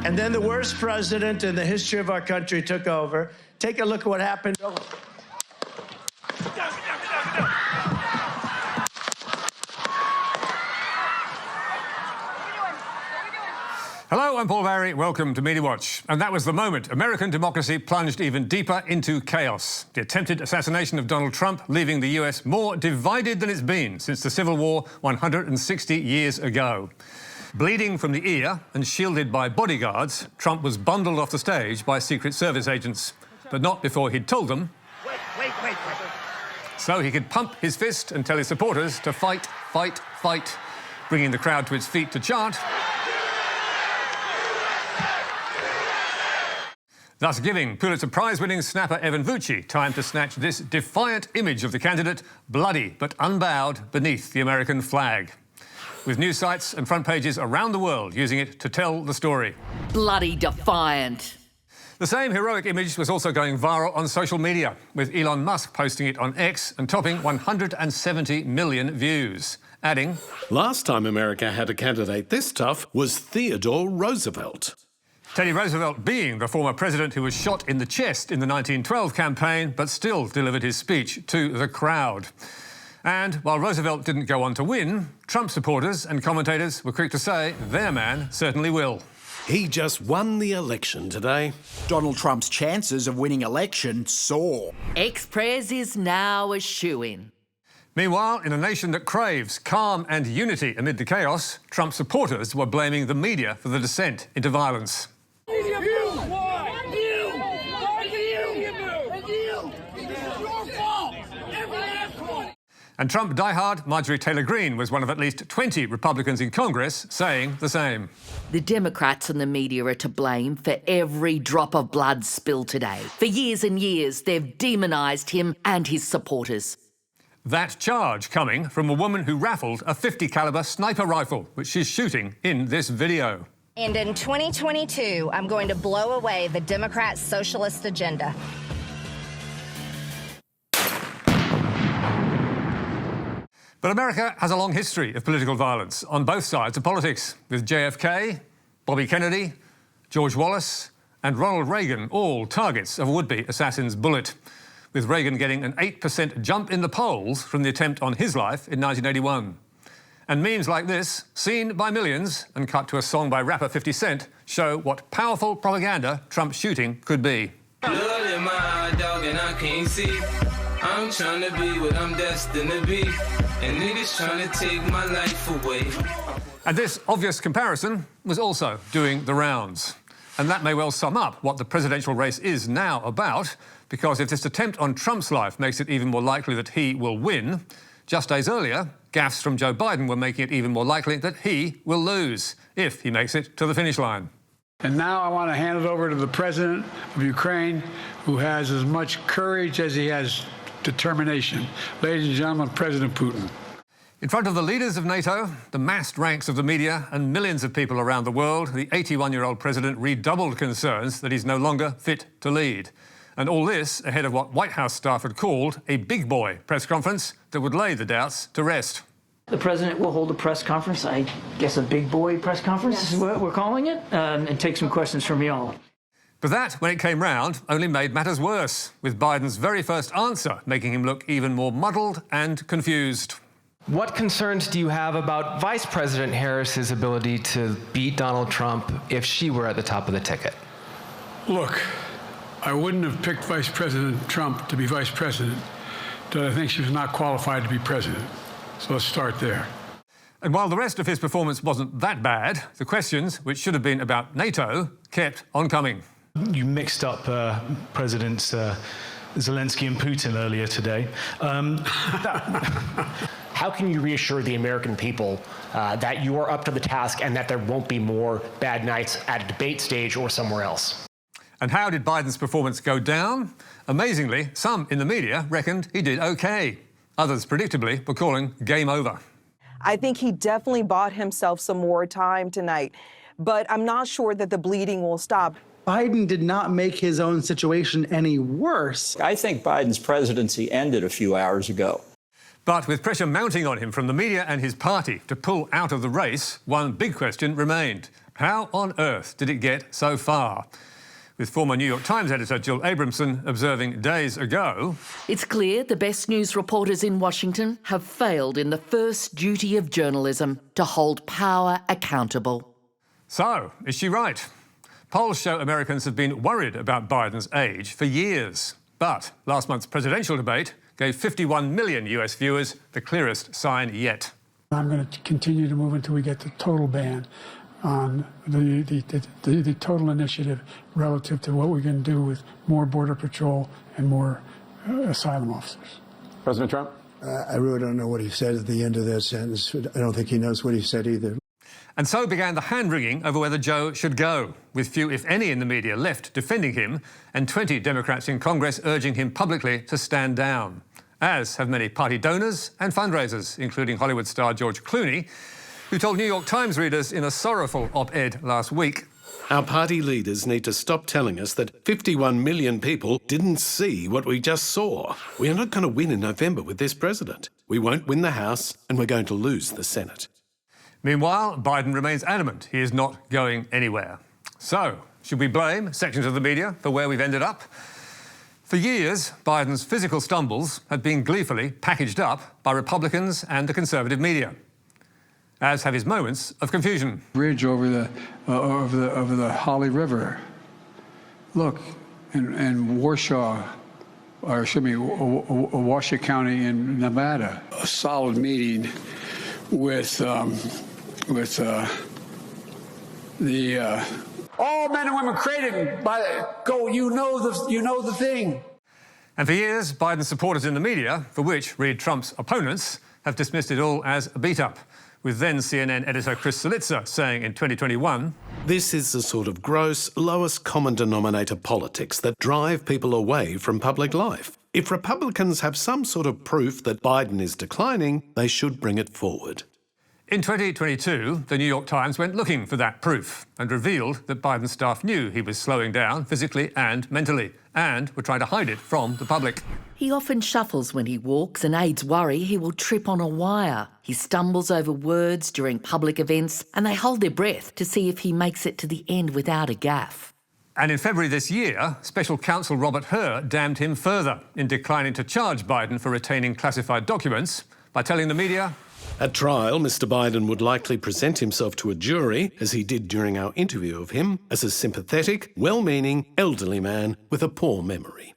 And then the worst president in the history of our country took over. Take a look at what happened. Hello, I'm Paul Barry. Welcome to Media Watch. And that was the moment American democracy plunged even deeper into chaos. The attempted assassination of Donald Trump, leaving the US more divided than it's been since the Civil War 160 years ago. Bleeding from the ear and shielded by bodyguards, Trump was bundled off the stage by Secret Service agents, but not before he'd told them. Wait. So he could pump his fist and tell his supporters to fight, fight, fight, bringing the crowd to its feet to chant. Thus giving Pulitzer Prize-winning snapper Evan Vucci time to snatch this defiant image of the candidate bloody but unbowed beneath the American flag, with news sites and front pages around the world using it to tell the story. Bloody defiant. The same heroic image was also going viral on social media, with Elon Musk posting it on X and topping 170 million views, adding, "Last time America had a candidate this tough was Theodore Roosevelt." Teddy Roosevelt being the former president who was shot in the chest in the 1912 campaign, but still delivered his speech to the crowd. And while Roosevelt didn't go on to win, Trump supporters and commentators were quick to say their man certainly will. He just won the election today. Donald Trump's chances of winning election soar. Ex-Pres is now a shoo-in. Meanwhile, in a nation that craves calm and unity amid the chaos, Trump supporters were blaming the media for the descent into violence. And Trump diehard Marjorie Taylor Greene was one of at least 20 Republicans in Congress saying the same. The Democrats and the media are to blame for every drop of blood spilled today. For years and years, they've demonised him and his supporters. That charge coming from a woman who raffled a .50 caliber sniper rifle, which she's shooting in this video. And in 2022, I'm going to blow away the Democrat socialist agenda. But America has a long history of political violence on both sides of politics, with JFK, Bobby Kennedy, George Wallace and Ronald Reagan all targets of a would-be assassin's bullet, with Reagan getting an 8% jump in the polls from the attempt on his life in 1981. And memes like this, seen by millions and cut to a song by rapper 50 Cent, show what powerful propaganda Trump's shooting could be. Look in my eye, dog, and I can't see. I'm trying to be what I'm destined to be, and niggas trying to take my life away. And this obvious comparison was also doing the rounds. And that may well sum up what the presidential race is now about, because if this attempt on Trump's life makes it even more likely that he will win, just days earlier, gaffes from Joe Biden were making it even more likely that he will lose, if he makes it to the finish line. And now I want to hand it over to the president of Ukraine, who has as much courage as he has determination. Ladies and gentlemen, President Putin. In front of the leaders of NATO, the massed ranks of the media and millions of people around the world, the 81-year-old president redoubled concerns that he's no longer fit to lead. And all this ahead of what White House staff had called a big boy press conference that would lay the doubts to rest. The president will hold a press conference, I guess a big boy press conference is what we're calling it, and take some questions from y'all. But that, when it came round, only made matters worse, with Biden's very first answer making him look even more muddled and confused. What concerns do you have about Vice President Harris's ability to beat Donald Trump if she were at the top of the ticket? Look, I wouldn't have picked Vice President Trump to be vice president, but I think she was not qualified to be president. So let's start there. And while the rest of his performance wasn't that bad, the questions, which should have been about NATO, kept on coming. You mixed up Presidents Zelensky and Putin earlier today. How can you reassure the American people that you are up to the task and that there won't be more bad nights at a debate stage or somewhere else? And how did Biden's performance go down? Amazingly, some in the media reckoned he did okay. Others, predictably, were calling game over. I think he definitely bought himself some more time tonight, but I'm not sure that the bleeding will stop. Biden did not make his own situation any worse. I think Biden's presidency ended a few hours ago. But with pressure mounting on him from the media and his party to pull out of the race, one big question remained. How on earth did it get so far? With former New York Times editor Jill Abramson observing days ago, it's clear the best news reporters in Washington have failed in the first duty of journalism, to hold power accountable. So, is she right? Polls show Americans have been worried about Biden's age for years. But last month's presidential debate gave 51 million US viewers the clearest sign yet. I'm going to continue to move until we get the total ban on the total initiative relative to what we can do with more Border Patrol and more asylum officers. President Trump? I really don't know what he said at the end of that sentence. I don't think he knows what he said either. And so began the hand-wringing over whether Joe should go, with few, if any, in the media left defending him, and 20 Democrats in Congress urging him publicly to stand down, as have many party donors and fundraisers, including Hollywood star George Clooney, who told New York Times readers in a sorrowful op-ed last week, "Our party leaders need to stop telling us that 51 million people didn't see what we just saw. We are not going to win in November with this president. We won't win the House, and we're going to lose the Senate." Meanwhile, Biden remains adamant he is not going anywhere. So, should we blame sections of the media for where we've ended up? For years, Biden's physical stumbles had been gleefully packaged up by Republicans and the conservative media, as have his moments of confusion. Bridge over the Holly River. Look, in Warsaw, or excuse me, Washoe County in Nevada. A solid meeting with all men and women created by go. You know the thing. And for years, Biden's supporters in the media, for which, read Trump's opponents, have dismissed it all as a beat-up, with then CNN editor Chris Cillizza saying in 2021, "This is the sort of gross, lowest common denominator politics that drive people away from public life. If Republicans have some sort of proof that Biden is declining, they should bring it forward." In 2022, the New York Times went looking for that proof and revealed that Biden's staff knew he was slowing down physically and mentally, and were trying to hide it from the public. He often shuffles when he walks, and aides worry he will trip on a wire. He stumbles over words during public events, and they hold their breath to see if he makes it to the end without a gaffe. And in February this year, special counsel Robert Hur damned him further in declining to charge Biden for retaining classified documents by telling the media, At trial, Mr. Biden would likely present himself to a jury, as he did during our interview of him, as a sympathetic, well-meaning, elderly man with a poor memory.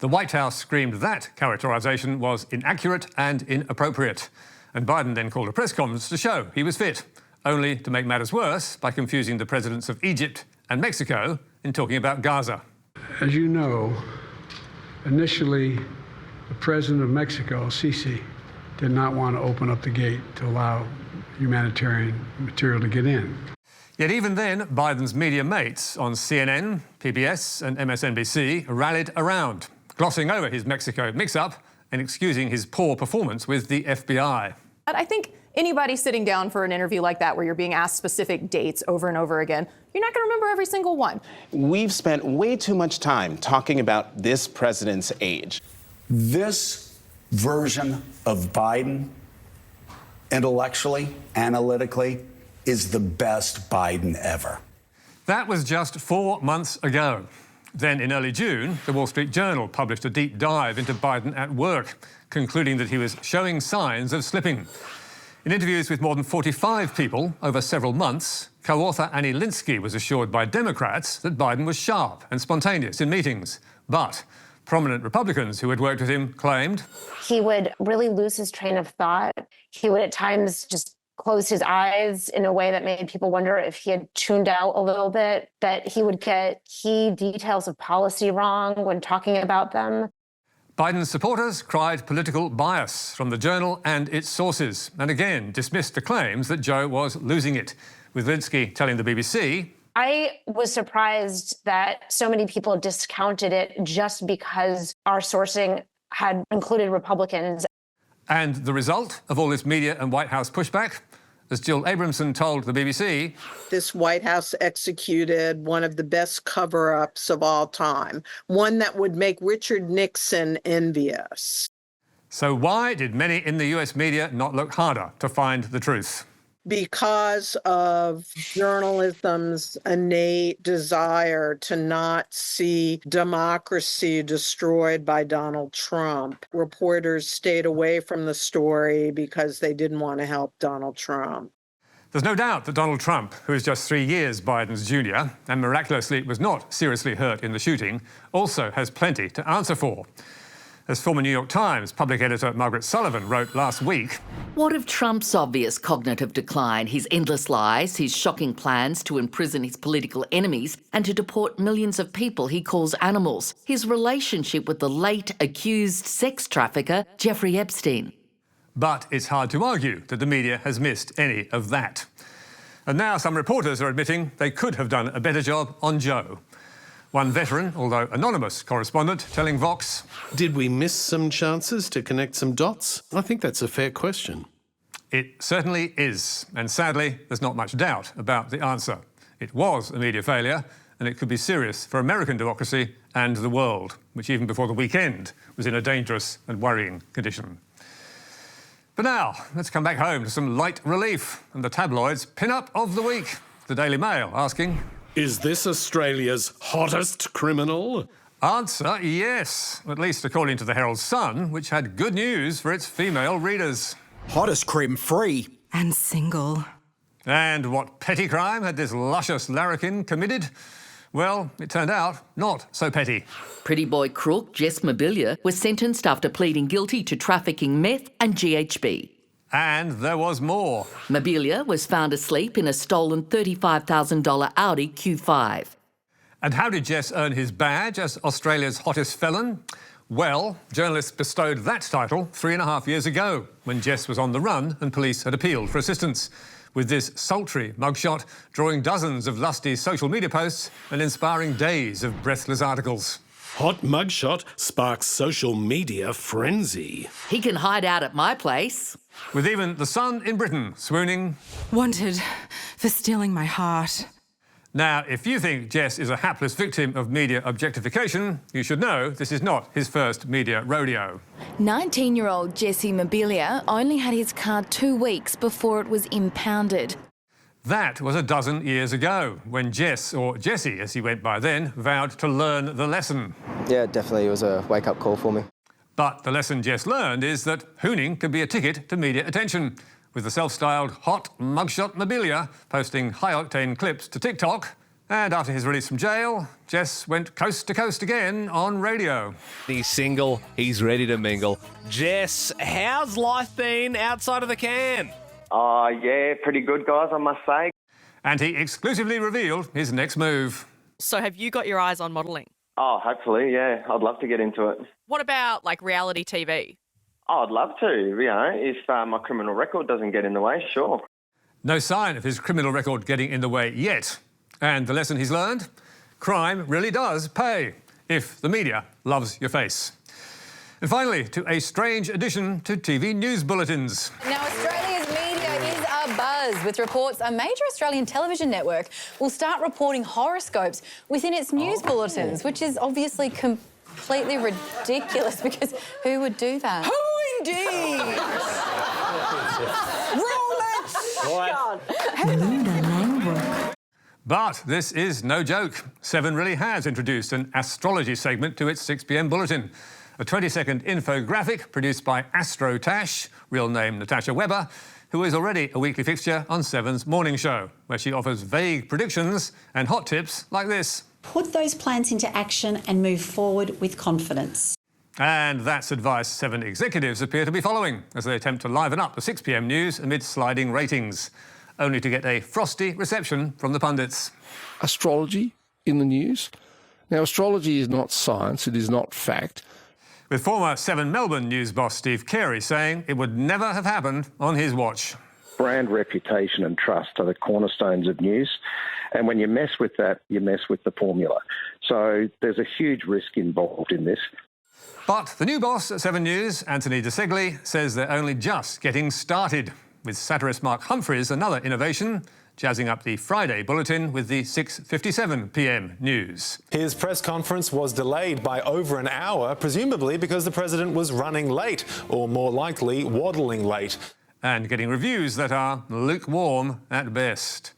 The White House screamed that characterisation was inaccurate and inappropriate. And Biden then called a press conference to show he was fit, only to make matters worse by confusing the presidents of Egypt and Mexico in talking about Gaza. As you know, initially, the president of Mexico, Sisi, did not want to open up the gate to allow humanitarian material to get in. Yet even then, Biden's media mates on CNN, PBS and MSNBC rallied around, glossing over his Mexico mix-up and excusing his poor performance with the FBI. I think anybody sitting down for an interview like that, where you're being asked specific dates over and over again, you're not going to remember every single one. We've spent way too much time talking about this president's age. This version of Biden, intellectually, analytically, is the best Biden ever. That was just 4 months ago. Then in early June, the Wall Street Journal published a deep dive into Biden at work, concluding that he was showing signs of slipping. In interviews with more than 45 people over several months, co-author Annie Linsky was assured by Democrats that Biden was sharp and spontaneous in meetings. But prominent Republicans who had worked with him claimed he would really lose his train of thought. He would at times just close his eyes in a way that made people wonder if he had tuned out a little bit, that he would get key details of policy wrong when talking about them. Biden's supporters cried political bias from the Journal and its sources, and again dismissed the claims that Joe was losing it, with Linsky telling the BBC, I was surprised that so many people discounted it just because our sourcing had included Republicans. And the result of all this media and White House pushback? As Jill Abramson told the BBC, this White House executed one of the best cover-ups of all time, one that would make Richard Nixon envious. So why did many in the US media not look harder to find the truth? because of journalism's innate desire to not see democracy destroyed by Donald Trump. Reporters stayed away from the story because they didn't want to help Donald Trump. There's no doubt that Donald Trump, who is just 3 years Biden's junior and miraculously was not seriously hurt in the shooting, also has plenty to answer for. As former New York Times public editor Margaret Sullivan wrote last week, what of Trump's obvious cognitive decline, his endless lies, his shocking plans to imprison his political enemies and to deport millions of people he calls animals, his relationship with the late accused sex trafficker Jeffrey Epstein? But it's hard to argue that the media has missed any of that. And now some reporters are admitting they could have done a better job on Joe. One veteran, although anonymous, correspondent telling Vox, did we miss some chances to connect some dots? I think that's a fair question. It certainly is. And sadly, there's not much doubt about the answer. It was a media failure, and it could be serious for American democracy and the world, which even before the weekend was in a dangerous and worrying condition. But now, let's come back home to some light relief and the tabloids' pin-up of the week. The Daily Mail asking, is this Australia's hottest criminal? Answer, yes, at least according to the Herald Sun, which had good news for its female readers. Hottest crim free. And single. And what petty crime had this luscious larrikin committed? Well, it turned out not so petty. Pretty boy crook Jess Mobilia was sentenced after pleading guilty to trafficking meth and GHB. And there was more. Mobilia was found asleep in a stolen $35,000 Audi Q5. And how did Jess earn his badge as Australia's hottest felon? Well, journalists bestowed that title 3.5 years ago, when Jess was on the run and police had appealed for assistance, with this sultry mugshot drawing dozens of lusty social media posts and inspiring days of breathless articles. Hot mugshot sparks social media frenzy. He can hide out at my place. With even the Sun in Britain swooning, wanted for stealing my heart. Now, if you think Jess is a hapless victim of media objectification, you should know this is not his first media rodeo. 19-year-old Jesse Mobilia only had his car 2 weeks before it was impounded. That was a dozen years ago, when Jess, or Jesse as he went by then, vowed to learn the lesson. Yeah, definitely, it was a wake-up call for me. But the lesson Jess learned is that hooning can be a ticket to media attention, with the self-styled hot mugshot Mobilia posting high-octane clips to TikTok. And after his release from jail, Jess went coast to coast again on radio. He's single, he's ready to mingle. Jess, how's life been outside of the can? Yeah, pretty good, guys, I must say. And he exclusively revealed his next move. So have you got your eyes on modelling? Oh, hopefully, yeah. I'd love to get into it. What about, like, reality TV? Oh, I'd love to, you know, if my criminal record doesn't get in the way, sure. No sign of his criminal record getting in the way yet. And the lesson he's learned? Crime really does pay, if the media loves your face. And finally, to a strange addition to TV news bulletins. Now, Australia's media is abuzz with reports a major Australian television network will start reporting horoscopes within its news bulletins, which is obviously completely ridiculous, because who would do that? Who indeed? Rolex. But this is no joke. Seven really has introduced an astrology segment to its 6 p.m. bulletin. A 20-second infographic produced by Astro Tash, real name Natasha Webber, who is already a weekly fixture on Seven's morning show, where she offers vague predictions and hot tips like this. Put those plans into action and move forward with confidence. And that's advice Seven executives appear to be following as they attempt to liven up the 6 p.m. news amid sliding ratings, only to get a frosty reception from the pundits. Astrology in the news? Now, astrology is not science, it is not fact. With former Seven Melbourne news boss Steve Carey saying it would never have happened on his watch. Brand reputation and trust are the cornerstones of news. And when you mess with that, you mess with the formula. So there's a huge risk involved in this. But the new boss at 7 News, Anthony De Segli, says they're only just getting started, with satirist Mark Humphries another innovation, jazzing up the Friday bulletin with the 6:57 p.m. news. His press conference was delayed by over an hour, presumably because the president was running late, or more likely, waddling late. and getting reviews that are lukewarm at best.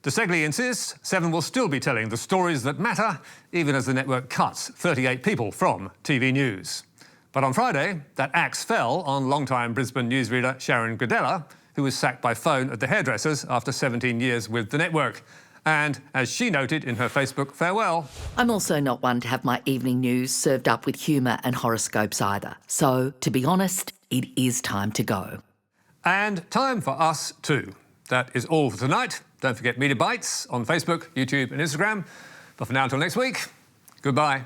De Segley insists 7 will still be telling the stories that matter, even as the network cuts 38 people from TV news. But on Friday, that axe fell on longtime Brisbane newsreader Sharon Godella, who was sacked by phone at the hairdressers after 17 years with the network. And as she noted in her Facebook farewell, I'm also not one to have my evening news served up with humour and horoscopes either. So, to be honest, it is time to go. And time for us too. That is all for tonight. Don't forget Media Bites on Facebook, YouTube and Instagram. But for now, until next week, goodbye.